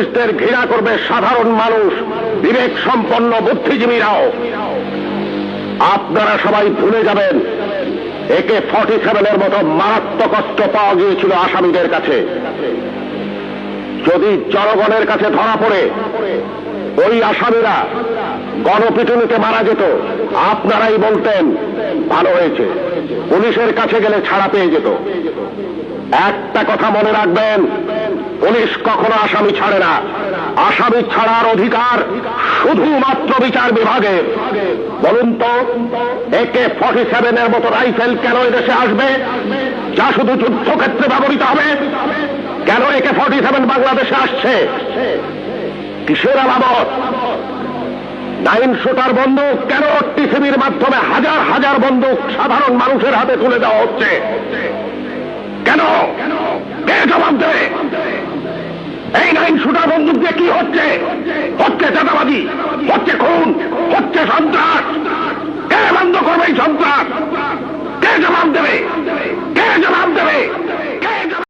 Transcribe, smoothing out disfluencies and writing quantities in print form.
পুলিশদের ঘৃণা করবে সাধারণ মানুষ, বিবেক সম্পন্ন বুদ্ধিজীবীরাও। আপনারা সবাই ভুলে যাবেন AK-47 মতো মারাত্মক অস্ত্র পাওয়া গিয়েছিল আসামিদের কাছে। যদি জনগণের কাছে ধরা পড়ে ওই আসামিরা গণপিটুনিতে মারা যেত, আপনারাই বলতেন ভালো হয়েছে, পুলিশের কাছে গেলে ছাড়া পেয়ে যেত। একটা কথা মনে রাখবেন, পুলিশ কখনো আসামি ছাড়ে না। আসামি ছাড়ার অধিকার শুধুমাত্র বিচার বিভাগের। বলুন তো, AK-47 মতো রাইফেল কেন এদেশে আসবে, যা শুধু যুদ্ধক্ষেত্রে ব্যবহৃত হবে? কেন AK-47 বাংলাদেশে আসছে? কিসের আলামত? 9 শুটার বন্দুক কেন টিসিবির মাধ্যমে হাজার হাজার বন্দুক সাধারণ মানুষের হাতে তুলে দেওয়া হচ্ছে? কেন? কে জবাব দেবে? এই 9 শুটার বন্দুক দিয়ে কি হচ্ছে? হচ্ছে